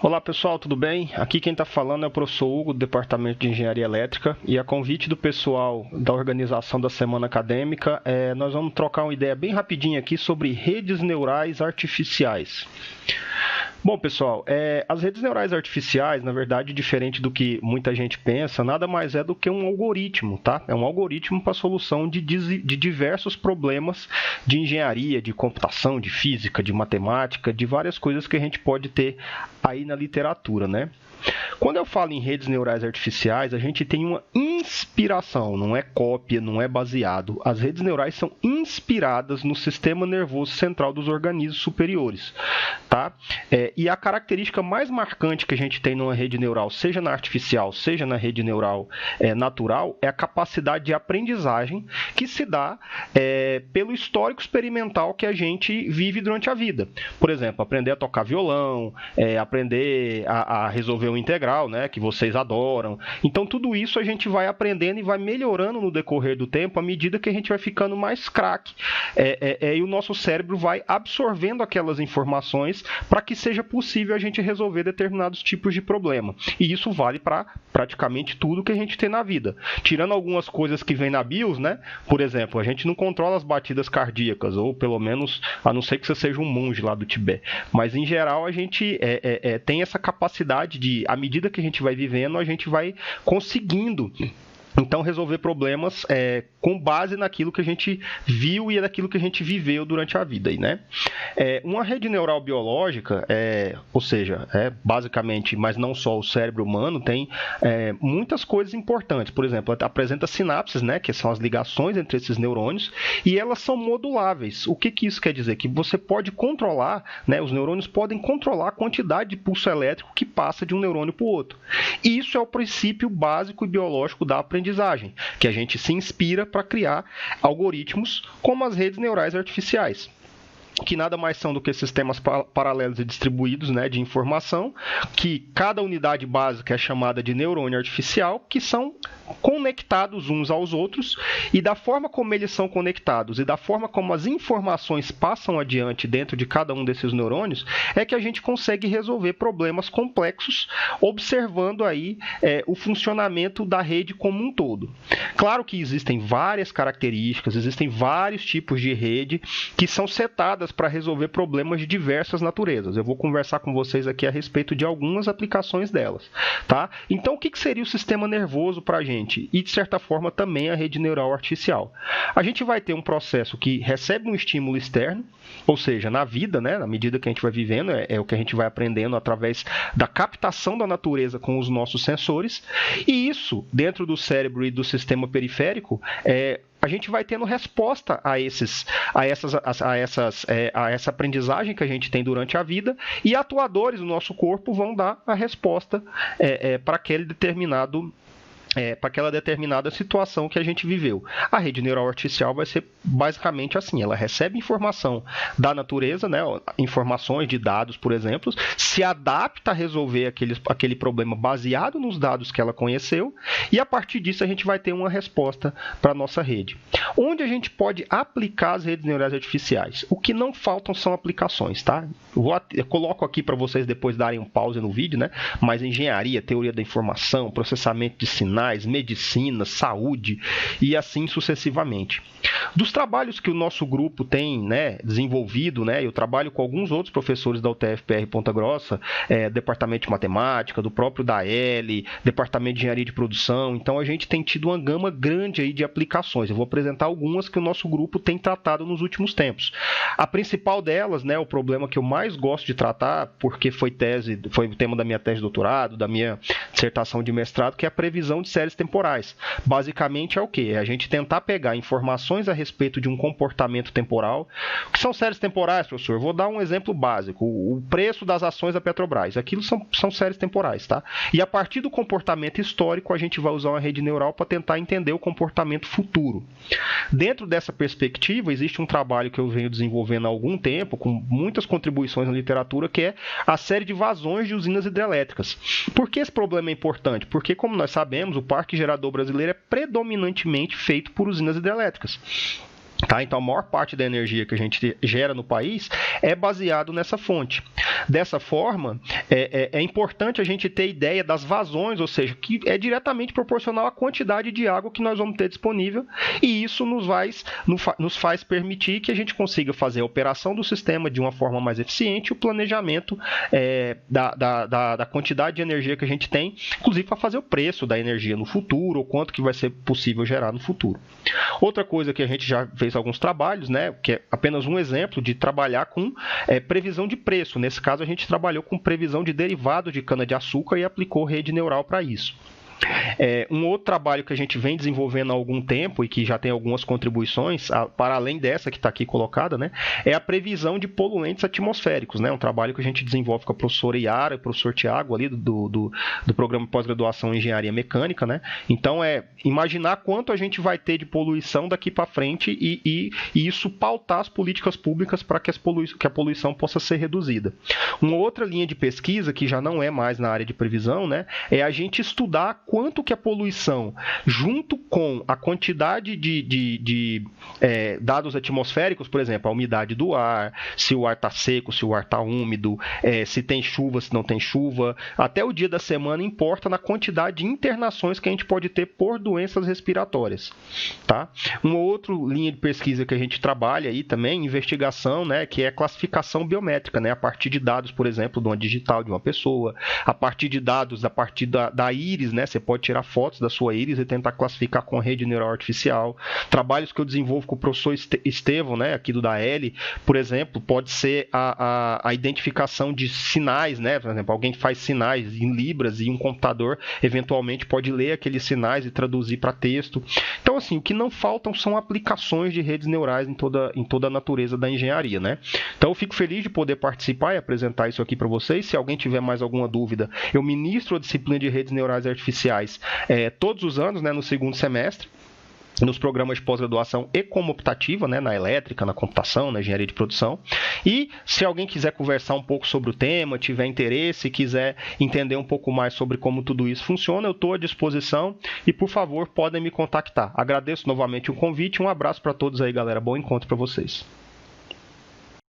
Olá pessoal, tudo bem? Aqui quem está falando é o professor Hugo, do Departamento de Engenharia Elétrica, e a convite do pessoal da organização da Semana Acadêmica, nós vamos trocar uma ideia bem rapidinho aqui sobre redes neurais artificiais. Bom, pessoal, as redes neurais artificiais, na verdade, diferente do que muita gente pensa, nada mais é do que um algoritmo, tá? É um algoritmo para a solução de diversos problemas de engenharia, de computação, de física, de matemática, de várias coisas que a gente pode ter aí na literatura, né? Quando eu falo em redes neurais artificiais, a gente tem uma inspiração, não é cópia, não é baseado. As redes neurais são inspiradas no sistema nervoso central dos organismos superiores, tá? E a característica mais marcante que a gente tem numa rede neural, seja na artificial, seja na rede neural natural, é a capacidade de aprendizagem que se dá pelo histórico experimental que a gente vive durante a vida. Por exemplo, aprender a tocar violão, aprender a resolver um integral, né, que vocês adoram. Então, tudo isso a gente vai aprendendo e vai melhorando no decorrer do tempo à medida que a gente vai ficando mais craque. E o nosso cérebro vai absorvendo aquelas informações para que seja possível a gente resolver determinados tipos de problema. E isso vale para praticamente tudo que a gente tem na vida. Tirando algumas coisas que vem na BIOS, né? Por exemplo, a gente não controla as batidas cardíacas, ou pelo menos, a não ser que você seja um monge lá do Tibete. Mas, em geral, a gente tem essa capacidade de, à medida que a gente vai vivendo, a gente vai conseguindo então resolver problemas com base naquilo que a gente viu e naquilo que a gente viveu durante a vida, né? Uma rede neural biológica, ou seja, basicamente, mas não só o cérebro humano, tem muitas coisas importantes. Por exemplo, ela apresenta sinapses, né, que são as ligações entre esses neurônios, e elas são moduláveis. O que isso quer dizer? Que você pode controlar, né, os neurônios podem controlar a quantidade de pulso elétrico que passa de um neurônio para o outro. E isso é o princípio básico e biológico da aprendizagem, que a gente se inspira para criar algoritmos como as redes neurais artificiais, que nada mais são do que sistemas paralelos e distribuídos, né, de informação, que cada unidade básica é chamada de neurônio artificial, que são conectados uns aos outros, e da forma como eles são conectados e da forma como as informações passam adiante dentro de cada um desses neurônios, é que a gente consegue resolver problemas complexos, observando aí o funcionamento da rede como um todo. Claro que existem várias características, existem vários tipos de rede que são setadas para resolver problemas de diversas naturezas. Eu vou conversar com vocês aqui a respeito de algumas aplicações delas, tá? Então, o que seria o sistema nervoso para a gente? E, de certa forma, também a rede neural artificial. A gente vai ter um processo que recebe um estímulo externo, ou seja, na vida, né, na medida que a gente vai vivendo, é o que a gente vai aprendendo através da captação da natureza com os nossos sensores, e isso, dentro do cérebro e do sistema periférico, a gente vai tendo resposta a essa aprendizagem que a gente tem durante a vida, e atuadores do nosso corpo vão dar a resposta para aquele determinado para aquela determinada situação que a gente viveu. A rede neural artificial vai ser basicamente assim, ela recebe informação da natureza, né, informações de dados, por exemplo, se adapta a resolver aquele problema baseado nos dados que ela conheceu, e a partir disso a gente vai ter uma resposta para a nossa rede. Onde a gente pode aplicar as redes neurais artificiais? O que não faltam são aplicações, tá? Eu coloco aqui para vocês depois darem um pause no vídeo, né? Mas engenharia, teoria da informação, processamento de sinais, medicina, saúde e assim sucessivamente. Dos trabalhos que o nosso grupo tem, né, desenvolvido, né, eu trabalho com alguns outros professores da UTF-PR Ponta Grossa, departamento de matemática, do próprio DAEL, departamento de engenharia de produção, então a gente tem tido uma gama grande aí de aplicações. Eu vou apresentar algumas que o nosso grupo tem tratado nos últimos tempos. A principal delas, né, o problema que eu mais gosto de tratar, porque foi o tema da minha tese de doutorado, da minha dissertação de mestrado, que é a previsão de séries temporais. Basicamente é o quê? É a gente tentar pegar informações a respeito de um comportamento temporal. O que são séries temporais, professor? Vou dar um exemplo básico. O preço das ações da Petrobras. Aquilo são séries temporais, tá? E a partir do comportamento histórico, a gente vai usar uma rede neural para tentar entender o comportamento futuro. Dentro dessa perspectiva, existe um trabalho que eu venho desenvolvendo há algum tempo, com muitas contribuições na literatura, que é a série de vazões de usinas hidrelétricas. Por que esse problema é importante? Porque, como nós sabemos, o parque gerador brasileiro é predominantemente feito por usinas hidrelétricas. Tá? Então, a maior parte da energia que a gente gera no país é baseado nessa fonte. Dessa forma, é importante a gente ter ideia das vazões, ou seja, que é diretamente proporcional à quantidade de água que nós vamos ter disponível, e isso nos faz permitir que a gente consiga fazer a operação do sistema de uma forma mais eficiente e o planejamento da quantidade de energia que a gente tem, inclusive para fazer o preço da energia no futuro, ou quanto que vai ser possível gerar no futuro. Outra coisa que a gente já fez alguns trabalhos, né, que é apenas um exemplo de trabalhar com previsão de preço. Nesse caso, a gente trabalhou com previsão de derivado de cana-de-açúcar e aplicou rede neural para isso. Um outro trabalho que a gente vem desenvolvendo há algum tempo e que já tem algumas contribuições, para além dessa que está aqui colocada, né, é a previsão de poluentes atmosféricos. Né, um trabalho que a gente desenvolve com a professora Yara e o professor Tiago ali do programa de pós-graduação em Engenharia Mecânica. Né? Então, imaginar quanto a gente vai ter de poluição daqui para frente e isso pautar as políticas públicas para que a poluição possa ser reduzida. Uma outra linha de pesquisa, que já não é mais na área de previsão, né, é a gente estudar quanto que a poluição, junto com a quantidade de dados atmosféricos, por exemplo, a umidade do ar, se o ar está seco, se o ar está úmido, se tem chuva, se não tem chuva, até o dia da semana importa na quantidade de internações que a gente pode ter por doenças respiratórias. Tá? Uma outra linha de pesquisa que a gente trabalha aí também, investigação, né, que é a classificação biométrica, né, a partir de dados, por exemplo, de uma digital de uma pessoa, a partir de dados, a partir da íris, né, você pode tirar fotos da sua íris e tentar classificar com a rede neural artificial. Trabalhos que eu desenvolvo com o professor Estevão, né, aqui do DAEL, por exemplo, pode ser a identificação de sinais, né, por exemplo, alguém que faz sinais em libras e um computador eventualmente pode ler aqueles sinais e traduzir para texto. Então, assim, o que não faltam são aplicações de redes neurais em toda a natureza da engenharia, né? Então, eu fico feliz de poder participar e apresentar isso aqui para vocês. Se alguém tiver mais alguma dúvida, eu ministro a disciplina de redes neurais artificiais todos os anos, né, no segundo semestre, nos programas de pós-graduação e como optativa, né, na elétrica, na computação, na engenharia de produção. E se alguém quiser conversar um pouco sobre o tema, tiver interesse, quiser entender um pouco mais sobre como tudo isso funciona, eu estou à disposição e, por favor, podem me contactar. Agradeço novamente o convite, um abraço para todos aí, galera. Bom encontro para vocês.